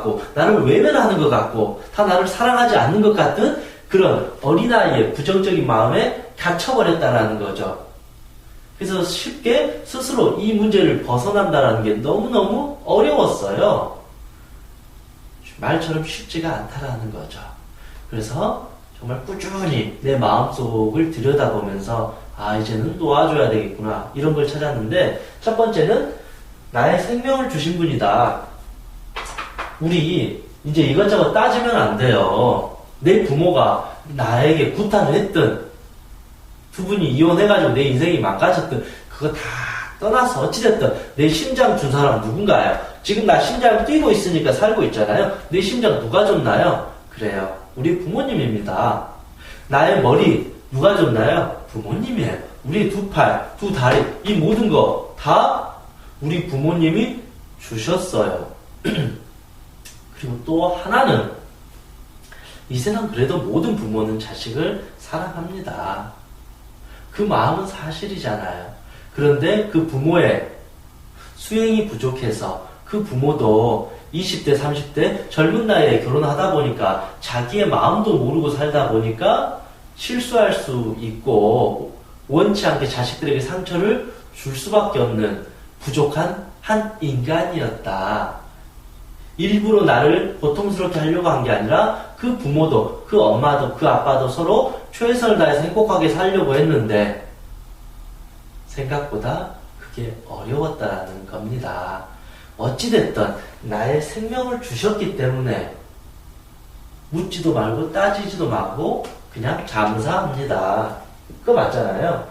같고 나를 외면하는 것 같고 다 나를 사랑하지 않는 것 같은 그런 어린아이의 부정적인 마음에 갇혀버렸다라는 거죠. 그래서 쉽게 스스로 이 문제를 벗어난다는 게 너무너무 어려웠어요. 말처럼 쉽지가 않다라는 거죠. 그래서 정말 꾸준히 내 마음속을 들여다보면서 이제는 놓아줘야 되겠구나 이런 걸 찾았는데, 첫 번째는 나의 생명을 주신 분이다. 우리 이제 이것저것 따지면 안 돼요. 내 부모가 나에게 구타를 했든 두 분이 이혼해가지고 내 인생이 망가졌든 그거 다 떠나서 어찌됐든 내 심장 준 사람은 누군가요? 지금 나 심장 뛰고 있으니까 살고 있잖아요. 내 심장 누가 줬나요? 그래요, 우리 부모님입니다. 나의 머리 누가 줬나요? 부모님이에요. 우리 두 팔, 두 다리, 이 모든 거 다 우리 부모님이 주셨어요. 그리고 또 하나는, 이 세상 그래도 모든 부모는 자식을 사랑합니다. 그 마음은 사실이잖아요. 그런데 그 부모의 수행이 부족해서 그 부모도 20대, 30대 젊은 나이에 결혼하다 보니까 자기의 마음도 모르고 살다 보니까 실수할 수 있고 원치 않게 자식들에게 상처를 줄 수밖에 없는 부족한 한 인간이었다. 일부러 나를 고통스럽게 하려고 한 게 아니라 그 부모도, 그 엄마도, 그 아빠도 서로 최선을 다해서 행복하게 살려고 했는데 생각보다 그게 어려웠다는 겁니다. 어찌됐든 나의 생명을 주셨기 때문에 묻지도 말고 따지지도 말고 그냥 감사합니다. 그거 맞잖아요.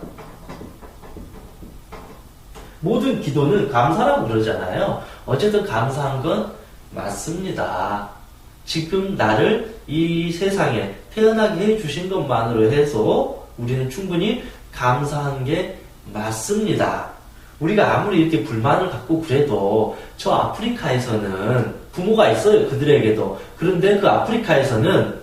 모든 기도는 감사라고 그러잖아요. 어쨌든 감사한 건 맞습니다. 지금 나를 이 세상에 태어나게 해주신 것만으로 해서 우리는 충분히 감사한 게 맞습니다. 우리가 아무리 이렇게 불만을 갖고 그래도 저 아프리카에서는 부모가 있어요. 그들에게도. 그런데 그 아프리카에서는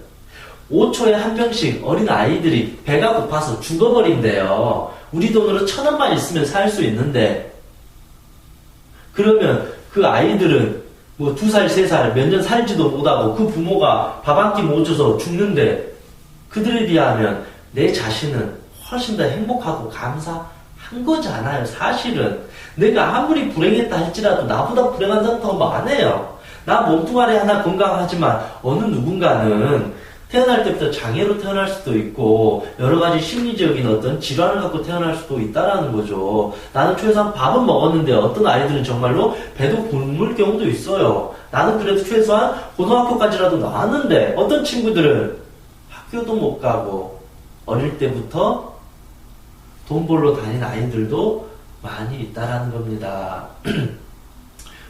5초에 한 명씩 어린 아이들이 배가 고파서 죽어버린대요. 우리 돈으로 1,000원만 있으면 살 수 있는데, 그러면 그 아이들은 뭐 2살, 3살 몇 년 살지도 못하고 그 부모가 밥 한 끼 못 줘서 죽는데, 그들에 비하면 내 자신은 훨씬 더 행복하고 감사한 거잖아요. 사실은 내가 아무리 불행했다 할지라도 나보다 불행한 사람 더 많아요. 나 몸뚱아리 하나 건강하지만 어느 누군가는 태어날 때부터 장애로 태어날 수도 있고 여러 가지 심리적인 어떤 질환을 갖고 태어날 수도 있다라는 거죠. 나는 최소한 밥은 먹었는데 어떤 아이들은 정말로 배도 굶을 경우도 있어요. 나는 그래도 최소한 고등학교까지라도 나왔는데 어떤 친구들은 학교도 못 가고 어릴 때부터 돈 벌러 다닌 아이들도 많이 있다라는 겁니다.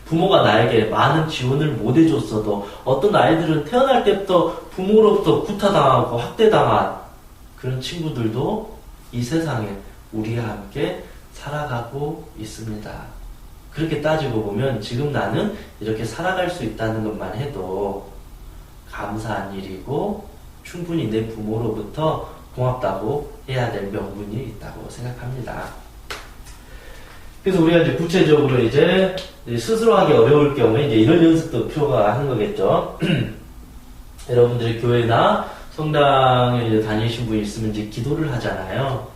부모가 나에게 많은 지원을 못 해줬어도 어떤 아이들은 태어날 때부터 부모로부터 구타당하고 학대당한 그런 친구들도 이 세상에 우리와 함께 살아가고 있습니다. 그렇게 따지고 보면 지금 나는 이렇게 살아갈 수 있다는 것만 해도 감사한 일이고 충분히 내 부모로부터 고맙다고 해야 될 명분이 있다고 생각합니다. 그래서 우리가 이제 구체적으로 이제 스스로 하기 어려울 경우에 이제 이런 연습도 필요가 하는 거겠죠. 여러분들이 교회나 성당에 이제 다니신 분이 있으면 이제 기도를 하잖아요.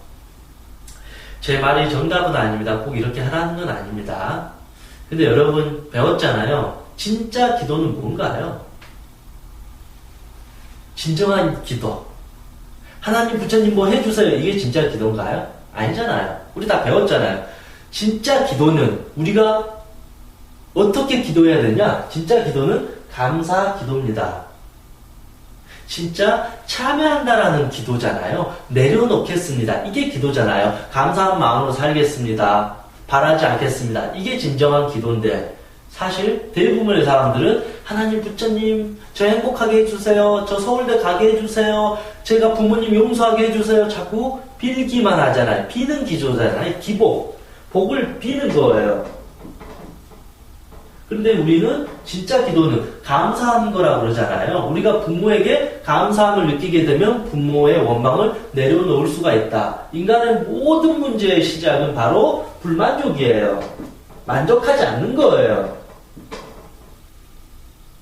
제 말이 정답은 아닙니다. 꼭 이렇게 하라는 건 아닙니다. 근데 여러분 배웠잖아요. 진짜 기도는 뭔가요? 진정한 기도. 하나님, 부처님 뭐 해주세요. 이게 진짜 기도인가요? 아니잖아요. 우리 다 배웠잖아요. 진짜 기도는 우리가 어떻게 기도해야 되냐? 진짜 기도는 감사 기도입니다. 진짜 참여한다라는 기도잖아요. 내려놓겠습니다. 이게 기도잖아요. 감사한 마음으로 살겠습니다. 바라지 않겠습니다. 이게 진정한 기도인데 사실 대부분의 사람들은 하나님, 부처님 저 행복하게 해주세요. 저 서울대 가게 해주세요. 제가 부모님 용서하게 해주세요. 자꾸 빌기만 하잖아요. 비는 기도잖아요. 기복. 복을 비는 거예요. 그런데 우리는 진짜 기도는 감사하는 거라고 그러잖아요. 우리가 부모에게 감사함을 느끼게 되면 부모의 원망을 내려놓을 수가 있다. 인간의 모든 문제의 시작은 바로 불만족이에요. 만족하지 않는 거예요.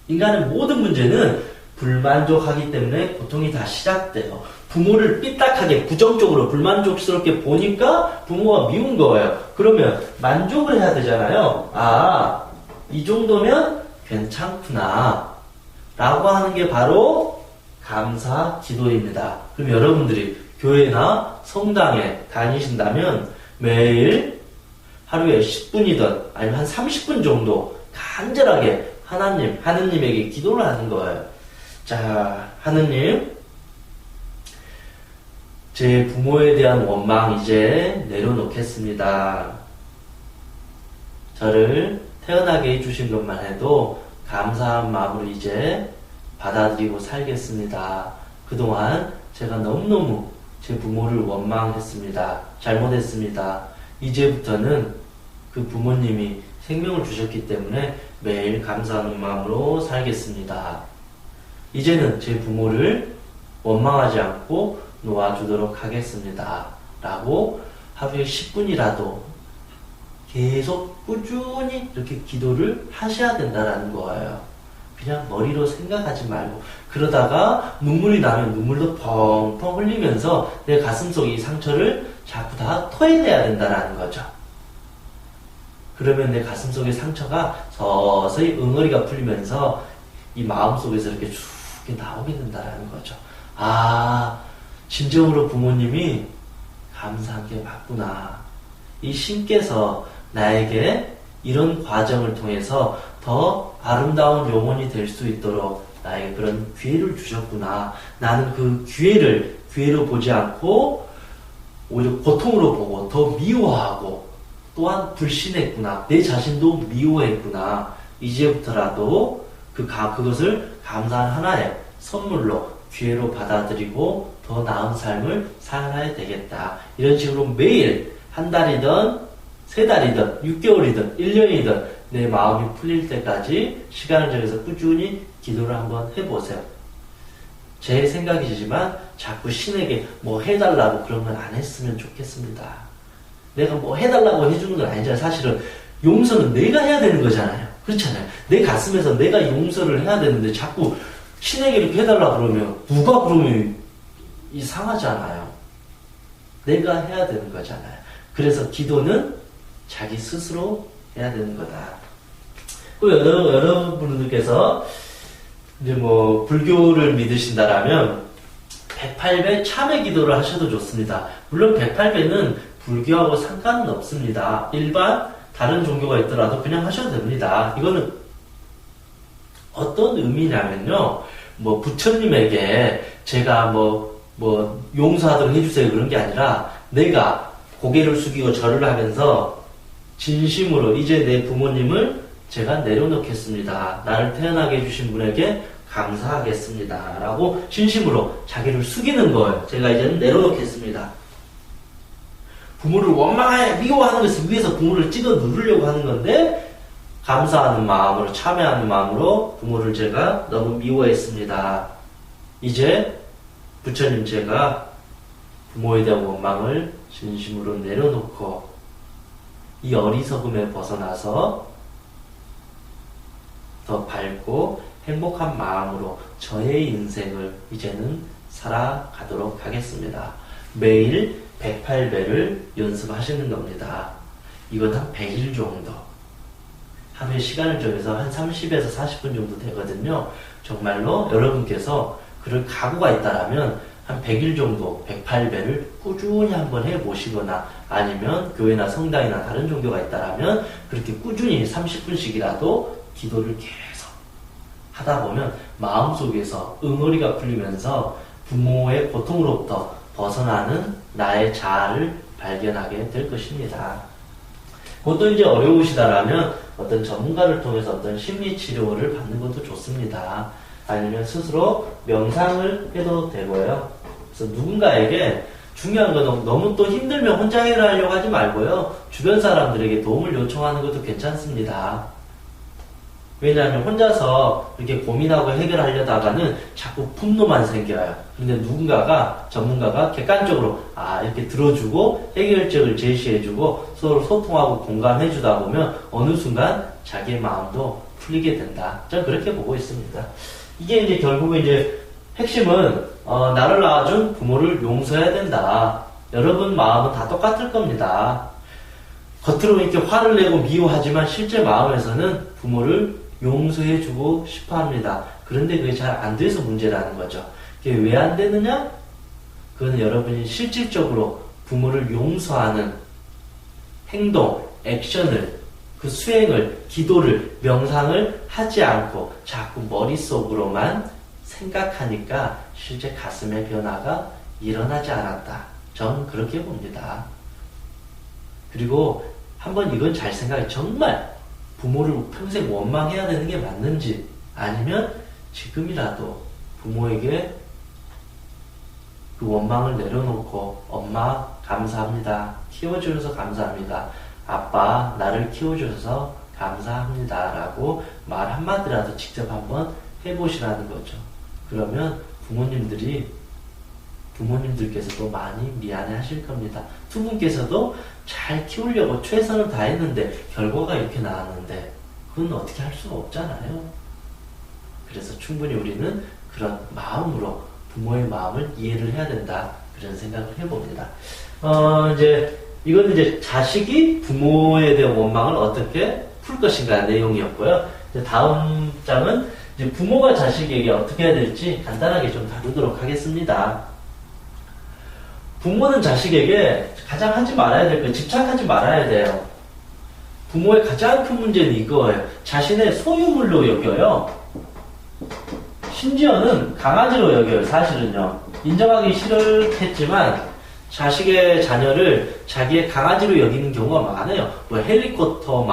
인간의 모든 문제는 불만족하기 때문에 고통이 다 시작돼요. 부모를 삐딱하게 부정적으로 불만족스럽게 보니까 부모가 미운 거예요. 그러면 만족을 해야 되잖아요. 아, 이 정도면 괜찮구나 라고 하는 게 바로 감사 기도입니다. 그럼 여러분들이 교회나 성당에 다니신다면 매일 하루에 10분이든 아니면 한 30분 정도 간절하게 하느님에게 기도를 하는 거예요. 자, 하느님, 제 부모에 대한 원망 이제 내려놓겠습니다. 저를 태어나게 해주신 것만 해도 감사한 마음으로 이제 받아들이고 살겠습니다. 그동안 제가 너무너무 제 부모를 원망했습니다. 잘못했습니다. 이제부터는 그 부모님이 생명을 주셨기 때문에 매일 감사하는 마음으로 살겠습니다. 이제는 제 부모를 원망하지 않고 놓아주도록 하겠습니다. 라고 하루에 10분이라도 계속 꾸준히 이렇게 기도를 하셔야 된다는 거예요. 그냥 머리로 생각하지 말고 그러다가 눈물이 나면 눈물도 펑펑 흘리면서 내 가슴속 이 상처를 자꾸 다 토해내야 된다는 거죠. 그러면 내 가슴속의 상처가 서서히 응어리가 풀리면서 이 마음속에서 이렇게 쭉 나오게 된다는 거죠. 아, 진정으로 부모님이 감사한 게 맞구나. 이 신께서 나에게 이런 과정을 통해서 더 아름다운 영혼이 될 수 있도록 나에게 그런 기회를 주셨구나. 나는 그 기회를 기회로 보지 않고 오히려 고통으로 보고 더 미워하고 또한 불신했구나. 내 자신도 미워했구나. 이제부터라도 그것을 감사한 하나의 선물로 기회로 받아들이고 더 나은 삶을 살아야 되겠다. 이런 식으로 매일 한 달이든 세 달이든 6개월이든 1년이든 내 마음이 풀릴 때까지 시간을 정해서 꾸준히 기도를 한번 해보세요. 제 생각이지만 자꾸 신에게 뭐 해달라고 그런 건 안 했으면 좋겠습니다. 내가 뭐 해달라고 해주는 건 아니잖아요. 사실은 용서는 내가 해야 되는 거잖아요. 그렇잖아요. 내 가슴에서 내가 용서를 해야 되는데 자꾸 신에게 이렇게 해달라 그러면 누가 그러면 이상하잖아요. 내가 해야 되는 거잖아요. 그래서 기도는 자기 스스로 해야 되는 거다. 여러분들께서 이제 뭐 불교를 믿으신다라면 108배 참회 기도를 하셔도 좋습니다. 물론 108배는 불교하고 상관은 없습니다. 일반 다른 종교가 있더라도 그냥 하셔도 됩니다. 이거는 어떤 의미냐면요. 뭐 부처님에게 제가 뭐 용서하도록 해주세요 그런 게 아니라 내가 고개를 숙이고 절을 하면서 진심으로 이제 내 부모님을 제가 내려놓겠습니다. 나를 태어나게 해주신 분에게 감사하겠습니다. 라고 진심으로 자기를 숙이는 거예요. 제가 이제는 내려놓겠습니다. 부모를 원망해 미워하는 것을 위해서 부모를 찍어 누르려고 하는 건데 감사하는 마음으로 참여하는 마음으로 부모를 제가 너무 미워했습니다. 이제 부처님 제가 부모에 대한 원망을 진심으로 내려놓고 이 어리석음에 벗어나서 더 밝고 행복한 마음으로 저의 인생을 이제는 살아가도록 하겠습니다. 매일 108배를 연습하시는 겁니다. 이건 한 100일 정도. 하루에 시간을 정해서 한 30에서 40분 정도 되거든요. 정말로 여러분께서 그럴 각오가 있다라면 한 100일 정도 108배를 꾸준히 한번 해보시거나 아니면 교회나 성당이나 다른 종교가 있다라면 그렇게 꾸준히 30분씩이라도 기도를 계속 하다 보면 마음속에서 응어리가 풀리면서 부모의 고통으로부터 벗어나는 나의 자아를 발견하게 될 것입니다. 그것도 이제 어려우시다라면 어떤 전문가를 통해서 어떤 심리치료를 받는 것도 좋습니다. 아니면 스스로 명상을 해도 되고요. 그래서 누군가에게 중요한 건 너무 또 힘들면 혼자 해결하려고 하지 말고요. 주변 사람들에게 도움을 요청하는 것도 괜찮습니다. 왜냐하면 혼자서 이렇게 고민하고 해결하려다가는 자꾸 분노만 생겨요. 근데 전문가가 객관적으로 이렇게 들어주고 해결책을 제시해주고 서로 소통하고 공감해주다 보면 어느 순간 자기의 마음도 풀리게 된다. 저는 그렇게 보고 있습니다. 이게 이제 결국은 이제 핵심은 나를 낳아준 부모를 용서해야 된다. 여러분 마음은 다 똑같을 겁니다. 겉으로 이렇게 화를 내고 미워하지만 실제 마음에서는 부모를 용서해주고 싶어 합니다. 그런데 그게 잘 안 돼서 문제라는 거죠. 그게 왜 안 되느냐? 그건 여러분이 실질적으로 부모를 용서하는 행동, 액션을, 그 수행을, 기도를, 명상을 하지 않고 자꾸 머릿속으로만 생각하니까 실제 가슴의 변화가 일어나지 않았다. 저는 그렇게 봅니다. 그리고 한번 이건 잘 생각해. 정말 부모를 평생 원망해야 되는 게 맞는지, 아니면 지금이라도 부모에게 그 원망을 내려놓고 엄마 감사합니다. 키워주셔서 감사합니다. 아빠 나를 키워주셔서 감사합니다. 라고 말 한마디라도 직접 한번 해보시라는 거죠. 그러면 부모님들께서도 많이 미안해 하실 겁니다. 두 분께서도 잘 키우려고 최선을 다했는데 결과가 이렇게 나왔는데 그건 어떻게 할 수가 없잖아요. 그래서 충분히 우리는 그런 마음으로 부모의 마음을 이해를 해야 된다. 그런 생각을 해봅니다. 이건 이제 자식이 부모에 대한 원망을 어떻게 풀 것인가 내용이었고요. 이제 다음 장은 이제 부모가 자식에게 어떻게 해야 될지 간단하게 좀 다루도록 하겠습니다. 부모는 자식에게 가장 하지 말아야 될 거, 집착하지 말아야 돼요. 부모의 가장 큰 문제는 이거예요. 자신의 소유물로 여겨요. 심지어는 강아지로 여겨요. 사실은요. 인정하기 싫겠지만 자식의 자녀를 자기의 강아지로 여기는 경우가 많아요. 뭐 헬리콥터,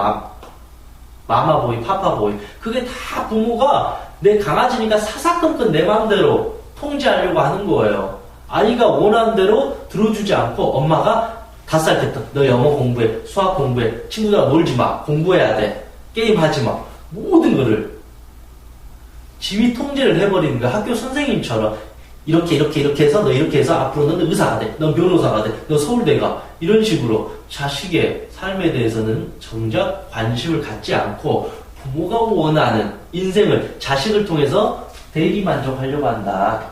마마보이, 파파보이. 그게 다 부모가 내 강아지니까 사사건건 내 마음대로 통제하려고 하는 거예요. 아이가 원하는 대로 들어주지 않고 엄마가 5살 때부터 너 영어 공부해, 수학 공부해, 친구들과 놀지 마, 공부해야 돼, 게임 하지 마, 모든 거를 지휘 통제를 해버리는 거야. 학교 선생님처럼 이렇게 해서 너 이렇게 해서 앞으로 너는 의사가 돼, 너 변호사가 돼, 너 서울대 가, 이런 식으로 자식의 삶에 대해서는 정작 관심을 갖지 않고 부모가 원하는 인생을 자식을 통해서 대리 만족하려고 한다.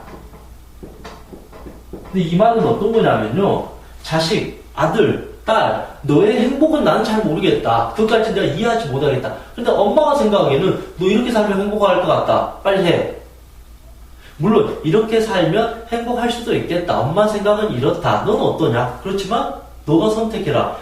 근데 이 말은 어떤 거냐면요, 자식, 아들, 딸, 너의 행복은 나는 잘 모르겠다. 그것까지 내가 이해하지 못하겠다. 근데 엄마가 생각하기에는 너 이렇게 살면 행복할 것 같다. 빨리 해. 물론 이렇게 살면 행복할 수도 있겠다. 엄마 생각은 이렇다. 넌 어떠냐? 그렇지만 너가 선택해라.